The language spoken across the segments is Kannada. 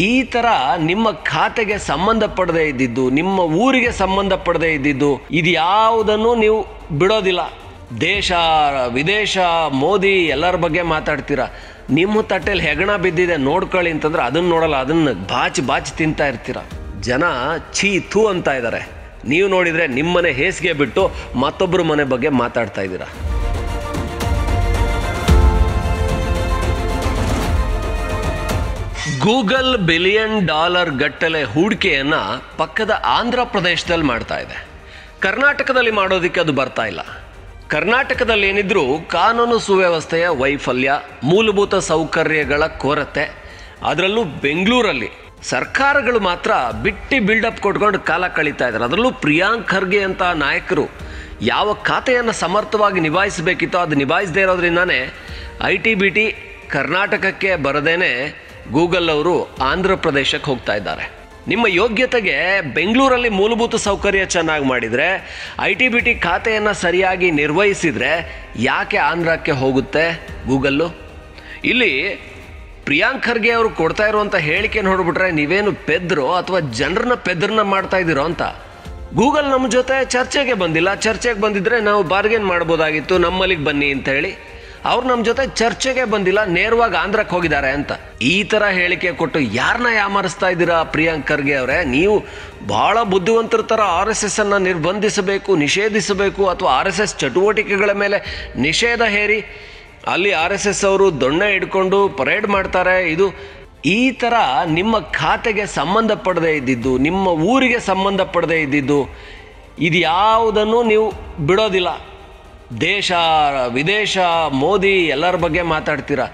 ಈ ಥರ ನಿಮ್ಮ ಖಾತೆಗೆ ಸಂಬಂಧಪಡದೇ ಇದ್ದಿದ್ದು, ನಿಮ್ಮ ಊರಿಗೆ ಸಂಬಂಧಪಡದೇ ಇದ್ದಿದ್ದು, ಇದು ಯಾವುದನ್ನು ನೀವು ಬಿಡೋದಿಲ್ಲ. ದೇಶ ವಿದೇಶ ಮೋದಿ ಎಲ್ಲರ ಬಗ್ಗೆ ಮಾತಾಡ್ತೀರಾ. ನಿಮ್ಮ ತಟ್ಟೆಯಲ್ಲಿ ಹೆಗಣ ಬಿದ್ದಿದೆ ನೋಡ್ಕೊಳ್ಳಿ ಅಂತಂದ್ರೆ ಅದನ್ನು ನೋಡಲ್ಲ, ಅದನ್ನು ಬಾಚಿ ತಿಂತಾ ಇರ್ತೀರ. ಜನ ಛೀ ಥೂ ಅಂತ ಇದ್ದಾರೆ. ನೀವು ನೋಡಿದರೆ ನಿಮ್ಮನೆ ಹೇಸಿಗೆ ಬಿಟ್ಟು ಮತ್ತೊಬ್ಬರ ಮನೆ ಬಗ್ಗೆ ಮಾತಾಡ್ತಾ ಇದ್ದೀರಾ. ಗೂಗಲ್ $1 ಬಿಲಿಯನ್ ಗಟ್ಟಲೆ ಹೂಡಿಕೆಯನ್ನು ಪಕ್ಕದ ಆಂಧ್ರ ಪ್ರದೇಶದಲ್ಲಿ ಮಾಡ್ತಾ ಇದೆ. ಕರ್ನಾಟಕದಲ್ಲಿ ಮಾಡೋದಕ್ಕೆ ಅದು ಬರ್ತಾ ಇಲ್ಲ. ಕರ್ನಾಟಕದಲ್ಲಿ ಏನಿದ್ರು ಕಾನೂನು ಸುವ್ಯವಸ್ಥೆಯ ವೈಫಲ್ಯ, ಮೂಲಭೂತ ಸೌಕರ್ಯಗಳ ಕೊರತೆ, ಅದರಲ್ಲೂ ಬೆಂಗಳೂರಲ್ಲಿ ಸರ್ಕಾರಗಳು ಮಾತ್ರ ಬಿಟ್ಟು ಬಿಲ್ಡಪ್ ಕೊಟ್ಕೊಂಡು ಕಾಲ ಕಳೀತಾ ಇದ್ದಾರೆ. ಅದರಲ್ಲೂ ಪ್ರಿಯಾಂಕ್ ಖರ್ಗೆ ಅಂತ ನಾಯಕರು ಯಾವ ಖಾತೆಯನ್ನು ಸಮರ್ಥವಾಗಿ ನಿಭಾಯಿಸಬೇಕಿತ್ತೋ ಅದು ನಿಭಾಯಿಸದೇ ಇರೋದ್ರಿಂದಾನೇ IT-BT ಕರ್ನಾಟಕಕ್ಕೆ ಬರದೇನೆ ಗೂಗಲ್ ಅವರು ಆಂಧ್ರ ಪ್ರದೇಶಕ್ಕೆ ಹೋಗ್ತಾ ಇದ್ದಾರೆ. ನಿಮ್ಮ ಯೋಗ್ಯತೆಗೆ ಬೆಂಗಳೂರಲ್ಲಿ ಮೂಲಭೂತ ಸೌಕರ್ಯ ಚೆನ್ನಾಗಿ ಮಾಡಿದರೆ, IT-BT ಖಾತೆಯನ್ನು ಸರಿಯಾಗಿ ನಿರ್ವಹಿಸಿದರೆ ಯಾಕೆ ಆಂಧ್ರಕ್ಕೆ ಹೋಗುತ್ತೆ ಗೂಗಲ್ಲು? ಇಲ್ಲಿ ಪ್ರಿಯಾಂಕ್ ಖರ್ಗೆ ಅವರು ಕೊಡ್ತಾ ಇರುವಂಥ ಹೇಳಿಕೆ ನೋಡ್ಬಿಟ್ರೆ ನೀವೇನು ಪೆದ್ರೋ ಅಥವಾ ಜನರನ್ನ ಪೆದ್ರನ್ನ ಮಾಡ್ತಾ ಇದ್ದೀರೋ ಅಂತ. ಗೂಗಲ್ ನಮ್ಮ ಜೊತೆ ಚರ್ಚೆಗೆ ಬಂದಿಲ್ಲ. ಚರ್ಚೆಗೆ ಬಂದಿದ್ರೆ ನಾವು ಬಾರ್ಗೇನ್ ಮಾಡ್ಬೋದಾಗಿತ್ತು, ನಮ್ಮಲ್ಲಿಗೆ ಬನ್ನಿ ಅಂತ ಹೇಳಿ. ಅವ್ರು ನಮ್ಮ ಜೊತೆ ಚರ್ಚೆಗೆ ಬಂದಿಲ್ಲ, ನೇರವಾಗಿ ಆಂಧ್ರಕ್ಕೆ ಹೋಗಿದ್ದಾರೆ ಅಂತ ಈ ಥರ ಹೇಳಿಕೆ ಕೊಟ್ಟು ಯಾರನ್ನ ಯಾಮಾರಿಸ್ತಾ ಇದ್ದೀರಾ ಪ್ರಿಯಾಂಕ್ ಖರ್ಗೆ ಅವರೇ? ನೀವು ಭಾಳ ಬುದ್ಧಿವಂತರ ಥರ RSS ಅನ್ನು ನಿರ್ಬಂಧಿಸಬೇಕು, ನಿಷೇಧಿಸಬೇಕು, ಅಥವಾ RSS ಚಟುವಟಿಕೆಗಳ ಮೇಲೆ ನಿಷೇಧ ಹೇರಿ ಅಲ್ಲಿ RSS ಅವರು ದೊಣ್ಣೆ ಹಿಡ್ಕೊಂಡು ಪರೇಡ್ ಮಾಡ್ತಾರೆ. ಈ ಥರ ನಿಮ್ಮ ಖಾತೆಗೆ ಸಂಬಂಧಪಡದೇ ಇದ್ದಿದ್ದು, ನಿಮ್ಮ ಊರಿಗೆ ಸಂಬಂಧಪಡದೇ ಇದ್ದಿದ್ದು, ಇದು ಯಾವುದನ್ನು ನೀವು ಬಿಡೋದಿಲ್ಲ. ದೇಶ ವಿದೇಶ ಮೋದಿ ಎಲ್ಲರ ಬಗ್ಗೆ ಮಾತಾಡ್ತೀರಾ.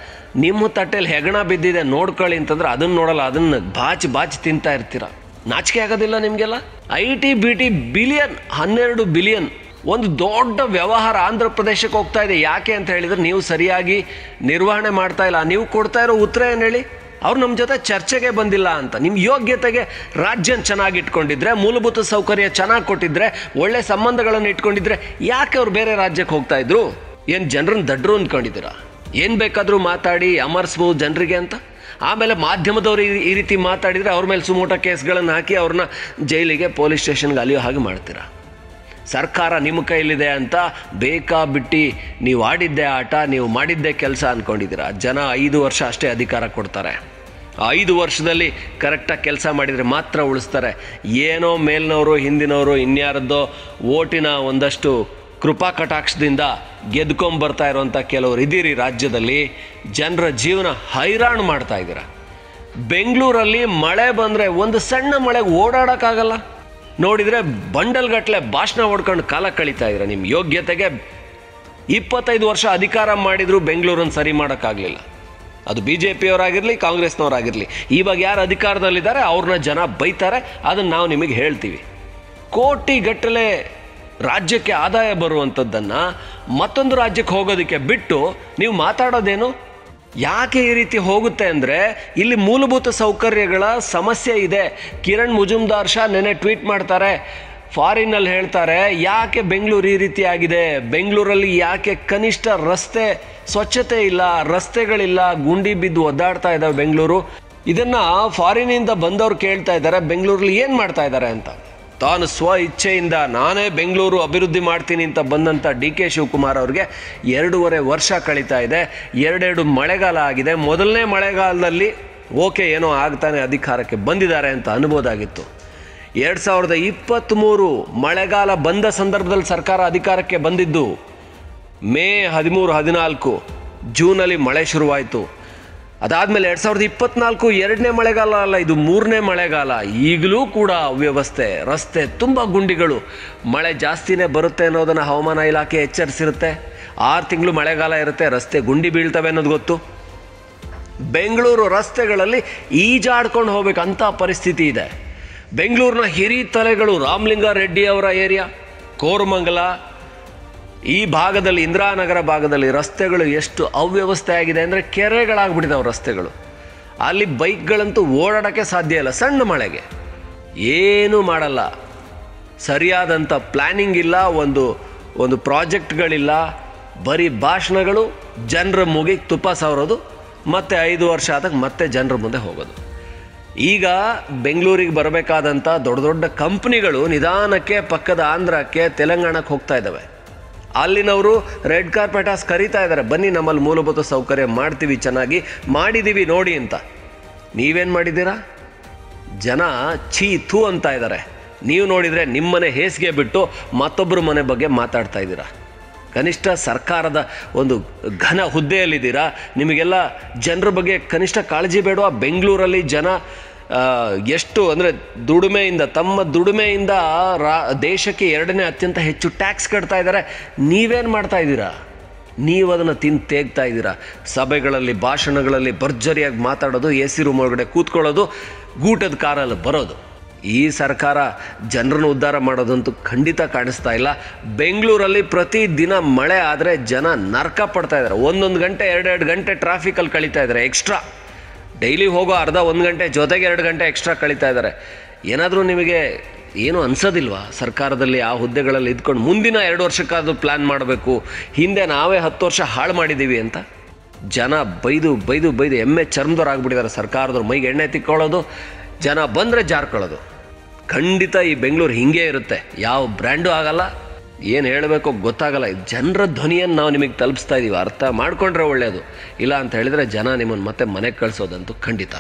ನಿಮ್ಮ ತಟ್ಟೆಯಲ್ಲಿ ಹೆಗಣ ಬಿದ್ದಿದೆ ನೋಡ್ಕೊಳ್ಳಿ ಅಂತಂದ್ರೆ ಅದನ್ನು ನೋಡಲ್ಲ, ಅದನ್ನು ಬಾಚಿ ತಿಂತಾ ಇರ್ತೀರ. ನಾಚಿಕೆ ಆಗೋದಿಲ್ಲ ನಿಮಗೆಲ್ಲ? IT-BT ಬಿಲಿಯನ್, 12 ಬಿಲಿಯನ್ ಒಂದು ದೊಡ್ಡ ವ್ಯವಹಾರ ಆಂಧ್ರ ಪ್ರದೇಶಕ್ಕೆ ಹೋಗ್ತಾ ಇದೆ. ಯಾಕೆ ಅಂತ ಹೇಳಿದ್ರೆ ನೀವು ಸರಿಯಾಗಿ ನಿರ್ವಹಣೆ ಮಾಡ್ತಾ ಇಲ್ಲ. ನೀವು ಕೊಡ್ತಾ ಇರೋ ಉತ್ತರ ಏನು ಹೇಳಿ? ಅವ್ರು ನಮ್ಮ ಜೊತೆ ಚರ್ಚೆಗೆ ಬಂದಿಲ್ಲ ಅಂತ. ನಿಮ್ಮ ಯೋಗ್ಯತೆಗೆ ರಾಜ್ಯನ ಚೆನ್ನಾಗಿ ಇಟ್ಕೊಂಡಿದ್ರೆ, ಮೂಲಭೂತ ಸೌಕರ್ಯ ಚೆನ್ನಾಗಿ ಕೊಟ್ಟಿದ್ರೆ, ಒಳ್ಳೆ ಸಂಬಂಧಗಳನ್ನು ಇಟ್ಕೊಂಡಿದ್ರೆ ಯಾಕೆ ಅವ್ರು ಬೇರೆ ರಾಜ್ಯಕ್ಕೆ ಹೋಗ್ತಾ ಇದ್ರು? ಏನು ಜನರನ್ನ ದಡ್ರು ಅಂದ್ಕೊಂಡಿದ್ದೀರಾ? ಏನು ಬೇಕಾದರೂ ಮಾತಾಡಿ ಅಮರ್ಸ್ಬೋದು ಜನರಿಗೆ ಅಂತ. ಆಮೇಲೆ ಮಾಧ್ಯಮದವರು ಈ ರೀತಿ ಮಾತಾಡಿದರೆ ಅವ್ರ ಮೇಲೆ ಸುಮೋಟೋ ಕೇಸ್ಗಳನ್ನು ಹಾಕಿ ಅವ್ರನ್ನ ಜೈಲಿಗೆ, ಪೊಲೀಸ್ ಸ್ಟೇಷನ್ಗೆ ಅಲಿಯೋ ಹಾಗೆ ಮಾಡ್ತೀರಾ. ಸರ್ಕಾರ ನಿಮ್ಮ ಕೈಲಿದೆ ಅಂತ ಬೇಕಾಬಿಟ್ಟು ನೀವು ಆಡಿದ್ದೇ ಆಟ, ನೀವು ಮಾಡಿದ್ದೇ ಕೆಲಸ ಅಂದ್ಕೊಂಡಿದ್ದೀರಾ. ಜನ 5 ವರ್ಷ ಅಷ್ಟೇ ಅಧಿಕಾರ ಕೊಡ್ತಾರೆ. 5 ವರ್ಷದಲ್ಲಿ ಕರೆಕ್ಟಾಗಿ ಕೆಲಸ ಮಾಡಿದರೆ ಮಾತ್ರ ಉಳಿಸ್ತಾರೆ. ಏನೋ ಮೇಲ್ನವರು ಹಿಂದಿನವರು ಇನ್ಯಾರದ್ದೋ ಓಟಿನ ಒಂದಷ್ಟು ಕೃಪಾ ಕಟಾಕ್ಷದಿಂದ ಗೆದ್ಕೊಂಬರ್ತಾ ಇರೋಂಥ ಕೆಲವರು ಇದ್ದೀರಿ ರಾಜ್ಯದಲ್ಲಿ. ಜನರ ಜೀವನ ಹೈರಾಣು ಮಾಡ್ತಾ ಇದ್ದೀರ. ಬೆಂಗಳೂರಲ್ಲಿ ಮಳೆ ಬಂದರೆ ಒಂದು ಸಣ್ಣ ಮಳೆಗೆ ಓಡಾಡೋಕ್ಕಾಗಲ್ಲ. ನೋಡಿದರೆ ಬಂಡಲ್ಗಟ್ಟಲೆ ಭಾಷಣ ಹೊಡ್ಕೊಂಡು ಕಾಲ ಕಳೀತಾ ಇದ್ದೀರ. ನಿಮ್ಮ ಯೋಗ್ಯತೆಗೆ 25 ವರ್ಷ ಅಧಿಕಾರ ಮಾಡಿದರೂ ಬೆಂಗಳೂರನ್ನು ಸರಿ ಮಾಡೋಕ್ಕಾಗಲಿಲ್ಲ. ಅದು BJPಯವರಾಗಿರಲಿ, ಕಾಂಗ್ರೆಸ್ನವರಾಗಿರಲಿ. ಇವಾಗ ಯಾರು ಅಧಿಕಾರದಲ್ಲಿದ್ದಾರೆ ಅವ್ರನ್ನ ಜನ ಬೈತಾರೆ, ಅದನ್ನು ನಾವು ನಿಮಗೆ ಹೇಳ್ತೀವಿ. ಕೋಟಿಗಟ್ಟಲೆ ರಾಜ್ಯಕ್ಕೆ ಆದಾಯ ಬರುವಂಥದ್ದನ್ನು ಮತ್ತೊಂದು ರಾಜ್ಯಕ್ಕೆ ಹೋಗೋದಕ್ಕೆ ಬಿಟ್ಟು ನೀವು ಮಾತಾಡೋದೇನು? ಯಾಕೆ ಈ ರೀತಿ ಹೋಗುತ್ತೆ ಅಂದರೆ ಇಲ್ಲಿ ಮೂಲಭೂತ ಸೌಕರ್ಯಗಳ ಸಮಸ್ಯೆ ಇದೆ. ಕಿರಣ್ ಮುಜುಮ್ದಾರ್ ಶಾ ನೆನ್ನೆ ಟ್ವೀಟ್ ಮಾಡ್ತಾರೆ, ಫಾರಿನಲ್ಲಿ ಹೇಳ್ತಾರೆ ಯಾಕೆ ಬೆಂಗಳೂರು ಈ ರೀತಿ ಆಗಿದೆ, ಬೆಂಗಳೂರಲ್ಲಿ ಯಾಕೆ ಕನಿಷ್ಠ ರಸ್ತೆ ಸ್ವಚ್ಛತೆ ಇಲ್ಲ, ರಸ್ತೆಗಳಿಲ್ಲ, ಗುಂಡಿ ಬಿದ್ದು ಒದ್ದಾಡ್ತಾ ಇದ್ದಾವೆ ಬೆಂಗಳೂರು. ಇದನ್ನು ಫಾರಿನಿಂದ ಬಂದವರು ಕೇಳ್ತಾ ಇದ್ದಾರೆ ಬೆಂಗಳೂರಲ್ಲಿ ಏನು ಮಾಡ್ತಾ ಇದ್ದಾರೆ ಅಂತ. ತಾನು ಸ್ವ ಇಚ್ಛೆಯಿಂದ ನಾನೇ ಬೆಂಗಳೂರು ಅಭಿವೃದ್ಧಿ ಮಾಡ್ತೀನಿ ಅಂತ ಬಂದಂಥ DK ಶಿವಕುಮಾರ್ ಅವ್ರಿಗೆ 2.5 ವರ್ಷ ಕಳೀತಾ ಇದೆ. 2 ಮಳೆಗಾಲ ಆಗಿದೆ. ಮೊದಲನೇ ಮಳೆಗಾಲದಲ್ಲಿ ಓಕೆ ಏನೋ ಆಗ್ತಾನೆ ಅಧಿಕಾರಕ್ಕೆ ಬಂದಿದ್ದಾರೆ ಅಂತ ಅನ್ಬೋದಾಗಿತ್ತು. 2023 ಮಳೆಗಾಲ ಬಂದ ಸಂದರ್ಭದಲ್ಲಿ ಸರ್ಕಾರ ಅಧಿಕಾರಕ್ಕೆ ಬಂದಿದ್ದು ಮೇ 13-14, ಜೂನಲ್ಲಿ ಮಳೆ ಶುರುವಾಯಿತು. ಅದಾದಮೇಲೆ 2024 2ನೇ ಮಳೆಗಾಲ ಅಲ್ಲ, ಇದು 3ನೇ ಮಳೆಗಾಲ. ಈಗಲೂ ಕೂಡ ಅವ್ಯವಸ್ಥೆ, ರಸ್ತೆ ತುಂಬ ಗುಂಡಿಗಳು. ಮಳೆ ಜಾಸ್ತಿನೇ ಬರುತ್ತೆ ಅನ್ನೋದನ್ನು ಹವಾಮಾನ ಇಲಾಖೆ ಎಚ್ಚರಿಸಿರುತ್ತೆ. 6 ತಿಂಗಳು ಮಳೆಗಾಲ ಇರುತ್ತೆ, ರಸ್ತೆ ಗುಂಡಿ ಬೀಳ್ತವೆ ಅನ್ನೋದು ಗೊತ್ತು. ಬೆಂಗಳೂರು ರಸ್ತೆಗಳಲ್ಲಿ ಈಜಾಡ್ಕೊಂಡು ಹೋಗ್ಬೇಕಂತ ಪರಿಸ್ಥಿತಿ ಇದೆ. ಬೆಂಗಳೂರಿನ ಹಿರಿತಲೆಗಳು ರಾಮಲಿಂಗಾರೆಡ್ಡಿ ಅವರ ಏರಿಯಾ, ಕೋರಮಂಗಲ, ಈ ಭಾಗದಲ್ಲಿ ಇಂದಿರಾನಗರ ಭಾಗದಲ್ಲಿ ರಸ್ತೆಗಳು ಎಷ್ಟು ಅವ್ಯವಸ್ಥೆ ಆಗಿದೆ ಅಂದರೆ ಕೆರೆಗಳಾಗ್ಬಿಟ್ಟಿದ್ದಾವೆ ರಸ್ತೆಗಳು. ಅಲ್ಲಿ ಬೈಕ್ಗಳಂತೂ ಓಡಾಡೋಕ್ಕೆ ಸಾಧ್ಯ ಇಲ್ಲ. ಸಣ್ಣ ಮಳೆಗೆ ಏನೂ ಮಾಡಲ್ಲ, ಸರಿಯಾದಂಥ ಪ್ಲ್ಯಾನಿಂಗ್ ಇಲ್ಲ, ಒಂದು ಪ್ರಾಜೆಕ್ಟ್ಗಳಿಲ್ಲ, ಬರೀ ಭಾಷಣಗಳು, ಜನರ ಮುಗಿಗೆ ತುಪ್ಪ ಸವರೋದು, ಮತ್ತೆ 5 ವರ್ಷ ಆದಾಗ ಮತ್ತೆ ಜನರ ಮುಂದೆ ಹೋಗೋದು. ಈಗ ಬೆಂಗಳೂರಿಗೆ ಬರಬೇಕಾದಂಥ ದೊಡ್ಡ ದೊಡ್ಡ ಕಂಪ್ನಿಗಳು ನಿಧಾನಕ್ಕೆ ಪಕ್ಕದ ಆಂಧ್ರಕ್ಕೆ ತೆಲಂಗಾಣಕ್ಕೆ ಹೋಗ್ತಾ ಇದ್ದಾವೆ. ಅಲ್ಲಿನವರು ರೆಡ್ ಕಾರ್ಪೆಟ್ ಹಾಸ್ ಕರೀತಾ ಇದ್ದಾರೆ, ಬನ್ನಿ ನಮ್ಮಲ್ಲಿ ಮೂಲಭೂತ ಸೌಕರ್ಯ ಮಾಡ್ತೀವಿ, ಚೆನ್ನಾಗಿ ಮಾಡಿದ್ದೀವಿ ನೋಡಿ ಅಂತ. ನೀವೇನು ಮಾಡಿದ್ದೀರಾ? ಜನ ಛೀ ಥೂ ಅಂತ ಇದ್ದಾರೆ. ನೀವು ನೋಡಿದರೆ ನಿಮ್ಮನೆ ಹೇಸಿಗೆ ಬಿಟ್ಟು ಮತ್ತೊಬ್ಬರ ಮನೆ ಬಗ್ಗೆ ಮಾತಾಡ್ತಾ ಇದ್ದೀರಾ. ಕನಿಷ್ಠ ಸರ್ಕಾರದ ಒಂದು ಘನ ಹುದ್ದೆಯಲ್ಲಿದ್ದೀರಾ, ನಿಮಗೆಲ್ಲ ಜನರ ಬಗ್ಗೆ ಕನಿಷ್ಠ ಕಾಳಜಿ ಬೇಡವಾ? ಬೆಂಗಳೂರಲ್ಲಿ ಜನ ಎಷ್ಟು ಅಂದರೆ ತಮ್ಮ ದುಡಿಮೆಯಿಂದ ದೇಶಕ್ಕೆ 2ನೇ ಅತ್ಯಂತ ಹೆಚ್ಚು ಟ್ಯಾಕ್ಸ್ ಕಟ್ತಾ ಇದ್ದಾರೆ. ನೀವೇನು ಮಾಡ್ತಾ ಇದ್ದೀರಾ? ನೀವು ಅದನ್ನು ತೇಗ್ತಾ ಇದ್ದೀರಾ. ಸಭೆಗಳಲ್ಲಿ ಭಾಷಣಗಳಲ್ಲಿ ಭರ್ಜರಿಯಾಗಿ ಮಾತಾಡೋದು, ಎ ಸಿ ರೂಮ್ ಒಳಗಡೆ ಕೂತ್ಕೊಳ್ಳೋದು, ಗೂಟದ ಕಾರಲ್ಲಿ ಬರೋದು. ಈ ಸರ್ಕಾರ ಜನರನ್ನು ಉದ್ಧಾರ ಮಾಡೋದಂತೂ ಖಂಡಿತ ಕಾಣಿಸ್ತಾ ಇಲ್ಲ. ಬೆಂಗಳೂರಲ್ಲಿ ಪ್ರತಿದಿನ ಮಳೆ ಆದರೆ ಜನ ನರಕ ಪಡ್ತಾ ಇದ್ದಾರೆ. 1 ಗಂಟೆ 2 ಗಂಟೆ ಟ್ರಾಫಿಕಲ್ಲಿ ಕಳೀತಾ ಇದ್ದಾರೆ ಎಕ್ಸ್ಟ್ರಾ. ಡೈಲಿ ಹೋಗೋ ಅರ್ಧ 1 ಗಂಟೆ ಜೊತೆಗೆ 2 ಗಂಟೆ ಎಕ್ಸ್ಟ್ರಾ ಕಳೀತಾ ಇದ್ದಾರೆ. ಏನಾದರೂ ನಿಮಗೆ ಏನೂ ಅನ್ಸೋದಿಲ್ವಾ? ಸರ್ಕಾರದಲ್ಲಿ ಆ ಹುದ್ದೆಗಳಲ್ಲಿ ಇದ್ಕೊಂಡು ಮುಂದಿನ 2 ವರ್ಷಕ್ಕಾದರೂ ಪ್ಲ್ಯಾನ್ ಮಾಡಬೇಕು, ಹಿಂದೆ ನಾವೇ 10 ವರ್ಷ ಹಾಳು ಮಾಡಿದ್ದೀವಿ ಅಂತ. ಜನ ಬೈದು ಬೈದು ಬೈದು ಎಮ್ಮೆ ಚರ್ಮದವ್ರು ಆಗ್ಬಿಟ್ಟಿದ್ದಾರೆ. ಸರ್ಕಾರದವ್ರು ಮೈಗೆ ಎಣ್ಣೆ ತಿಕ್ಕೊಳ್ಳೋದು, ಜನ ಬಂದರೆ ಜಾರ್ಕೊಳ್ಳೋದು. ಖಂಡಿತ ಈ ಬೆಂಗಳೂರು ಹಿಂಗೇ ಇರುತ್ತೆ, ಯಾವ ಬ್ರ್ಯಾಂಡು ಆಗಲ್ಲ, ಏನು ಹೇಳಬೇಕೋ ಗೊತ್ತಾಗಲ್ಲ. ಜನರ ಧ್ವನಿಯನ್ನು ನಾವು ನಿಮಗೆ ತಲುಪಿಸ್ತಾ ಇದ್ದೀವಿ, ಅರ್ಥ ಮಾಡ್ಕೊಂಡ್ರೆ ಒಳ್ಳೆಯದು. ಇಲ್ಲ ಅಂತ ಹೇಳಿದರೆ ಜನ ನಿಮ್ಮನ್ನು ಮತ್ತೆ ಮನೆಗೆ ಕಳಿಸೋದಂತೂ ಖಂಡಿತ.